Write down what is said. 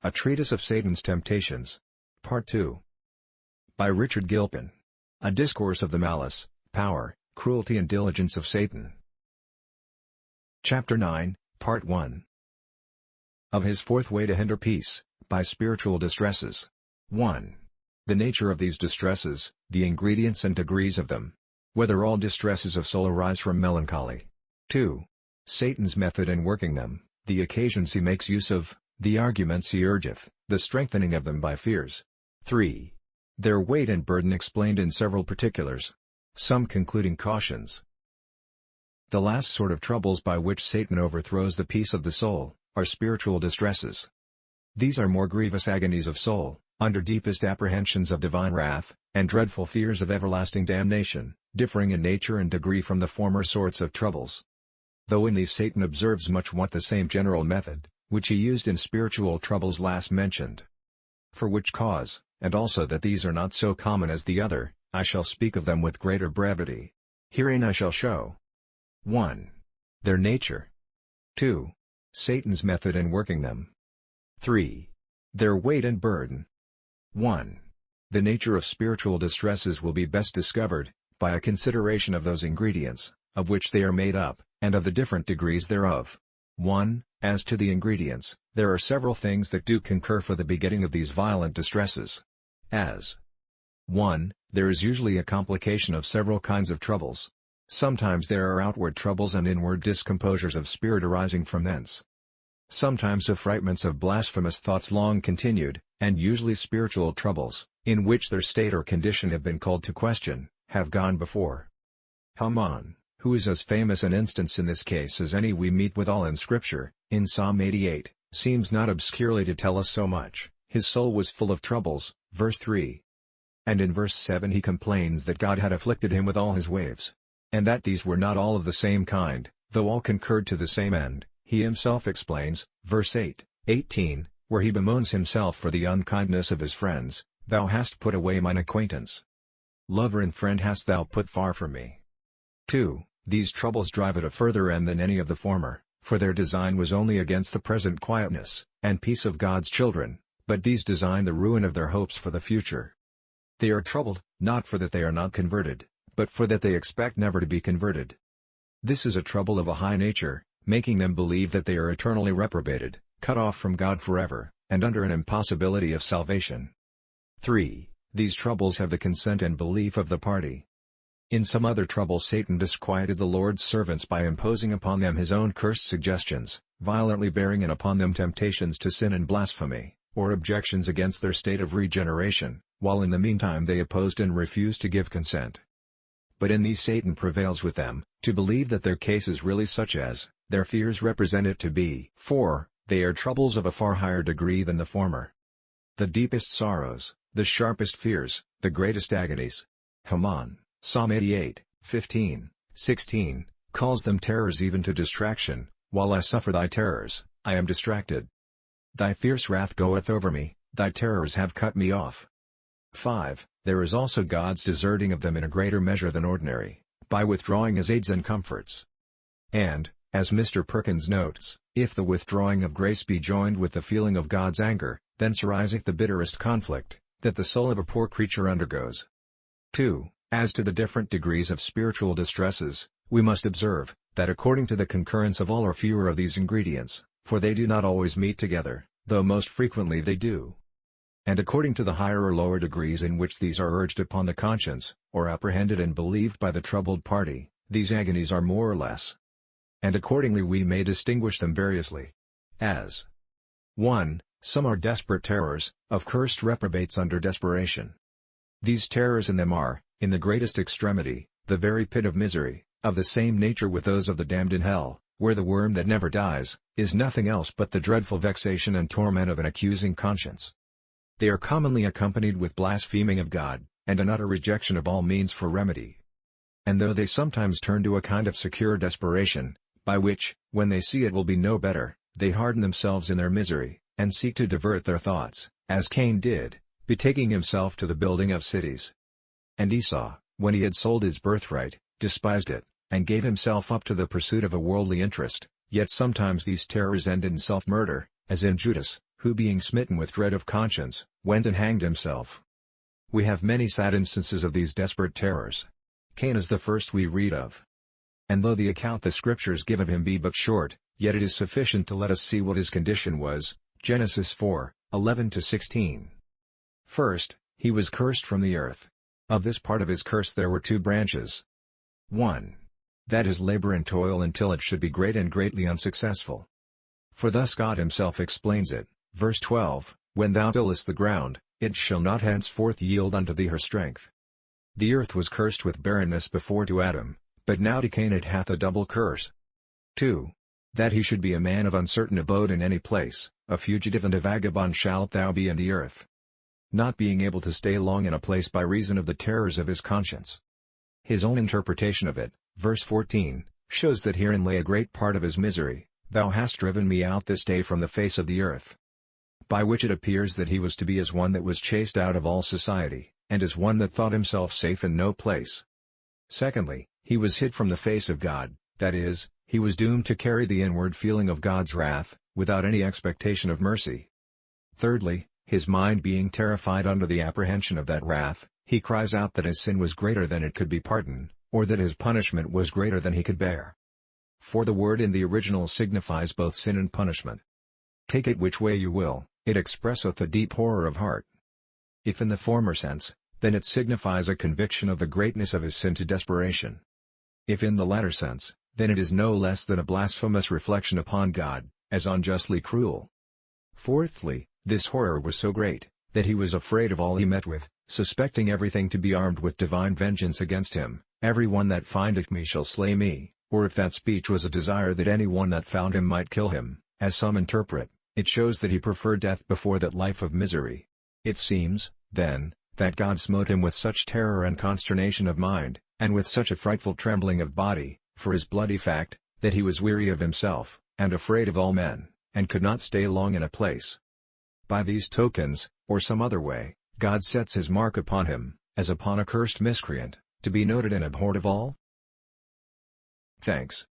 A Treatise of Satan's Temptations. Part 2. By Richard Gilpin. A Discourse of the Malice, Power, Cruelty and Diligence of Satan. Chapter 9, Part 1. Of his fourth way to hinder peace, by spiritual distresses. 1. The nature of these distresses, the ingredients and degrees of them. Whether all distresses of soul arise from melancholy. 2. Satan's method in working them, the occasions he makes use of, the arguments he urgeth, the strengthening of them by fears. 3. Their weight and burden explained in several particulars. Some concluding cautions. The last sort of troubles by which Satan overthrows the peace of the soul, are spiritual distresses. These are more grievous agonies of soul, under deepest apprehensions of divine wrath, and dreadful fears of everlasting damnation, differing in nature and degree from the former sorts of troubles. Though in these Satan observes much the same general method, which he used in spiritual troubles last mentioned. For which cause, and also that these are not so common as the other, I shall speak of them with greater brevity. Herein I shall show 1. Their nature. 2. Satan's method in working them. 3. Their weight and burden. 1. The nature of spiritual distresses will be best discovered, by a consideration of those ingredients, of which they are made up, and of the different degrees thereof. 1. As to the ingredients, there are several things that do concur for the begetting of these violent distresses. As 1. There is usually a complication of several kinds of troubles. Sometimes there are outward troubles and inward discomposures of spirit arising from thence. Sometimes affrightments of blasphemous thoughts long continued, and usually spiritual troubles, in which their state or condition have been called to question, have gone before. Haman, who is as famous an instance in this case as any we meet withal in Scripture, in Psalm 88, seems not obscurely to tell us so much. His soul was full of troubles, verse 3. And in verse 7 he complains that God had afflicted him with all his waves. And that these were not all of the same kind, though all concurred to the same end, he himself explains, verse 8, 18, where he bemoans himself for the unkindness of his friends. Thou hast put away mine acquaintance. Lover and friend hast thou put far from me. 2. These troubles drive at a further end than any of the former, for their design was only against the present quietness and peace of God's children, but these design the ruin of their hopes for the future. They are troubled, not for that they are not converted, but for that they expect never to be converted. This is a trouble of a high nature, making them believe that they are eternally reprobated, cut off from God forever, and under an impossibility of salvation. 3. These troubles have the consent and belief of the party. In some other trouble Satan disquieted the Lord's servants by imposing upon them his own cursed suggestions, violently bearing in upon them temptations to sin and blasphemy, or objections against their state of regeneration, while in the meantime they opposed and refused to give consent. But in these Satan prevails with them, to believe that their case is really such as their fears represent it to be. 4. They are troubles of a far higher degree than the former. The deepest sorrows, the sharpest fears, the greatest agonies. Haman, Psalm 88, 15, 16, calls them terrors even to distraction. While I suffer thy terrors, I am distracted. Thy fierce wrath goeth over me, thy terrors have cut me off. 5. There is also God's deserting of them in a greater measure than ordinary, by withdrawing his aids and comforts. And, as Mr. Perkins notes, if the withdrawing of grace be joined with the feeling of God's anger, thence ariseth the bitterest conflict, that the soul of a poor creature undergoes. 2. As to the different degrees of spiritual distresses, we must observe, that according to the concurrence of all or fewer of these ingredients, for they do not always meet together, though most frequently they do. And according to the higher or lower degrees in which these are urged upon the conscience, or apprehended and believed by the troubled party, these agonies are more or less. And accordingly we may distinguish them variously. As 1. Some are desperate terrors, of cursed reprobates under desperation. These terrors in them are, in the greatest extremity, the very pit of misery, of the same nature with those of the damned in hell, where the worm that never dies, is nothing else but the dreadful vexation and torment of an accusing conscience. They are commonly accompanied with blaspheming of God, and an utter rejection of all means for remedy. And though they sometimes turn to a kind of secure desperation, by which, when they see it will be no better, they harden themselves in their misery, and seek to divert their thoughts, as Cain did, betaking himself to the building of cities. And Esau, when he had sold his birthright, despised it, and gave himself up to the pursuit of a worldly interest. Yet sometimes these terrors end in self-murder, as in Judas, who being smitten with dread of conscience, went and hanged himself. We have many sad instances of these desperate terrors. Cain is the first we read of. And though the account the Scriptures give of him be but short, yet it is sufficient to let us see what his condition was. Genesis 4:11-16. First, he was cursed from the earth. Of this part of his curse there were two branches. 1. That his labor and toil until it should be great and greatly unsuccessful. For thus God himself explains it, verse 12, When thou tillest the ground, it shall not henceforth yield unto thee her strength. The earth was cursed with barrenness before to Adam, but now to Cain it hath a double curse. 2. That he should be a man of uncertain abode in any place, a fugitive and a vagabond shalt thou be in the earth. Not being able to stay long in a place by reason of the terrors of his conscience. His own interpretation of it, verse 14, shows that herein lay a great part of his misery. Thou hast driven me out this day from the face of the earth. By which it appears that he was to be as one that was chased out of all society, and as one that thought himself safe in no place. Secondly, he was hid from the face of God, that is, he was doomed to carry the inward feeling of God's wrath, without any expectation of mercy. Thirdly, his mind being terrified under the apprehension of that wrath, he cries out that his sin was greater than it could be pardoned, or that his punishment was greater than he could bear. For the word in the original signifies both sin and punishment. Take it which way you will, it expresseth a deep horror of heart. If in the former sense, then it signifies a conviction of the greatness of his sin to desperation. If in the latter sense, then it is no less than a blasphemous reflection upon God, as unjustly cruel. Fourthly, this horror was so great, that he was afraid of all he met with, suspecting everything to be armed with divine vengeance against him. Every one that findeth me shall slay me. Or if that speech was a desire that any one that found him might kill him, as some interpret, it shows that he preferred death before that life of misery. It seems, then, that God smote him with such terror and consternation of mind, and with such a frightful trembling of body, for his bloody fact, that he was weary of himself, and afraid of all men, and could not stay long in a place. By these tokens, or some other way, God sets his mark upon him, as upon a cursed miscreant, to be noted and abhorred of all. Thanks.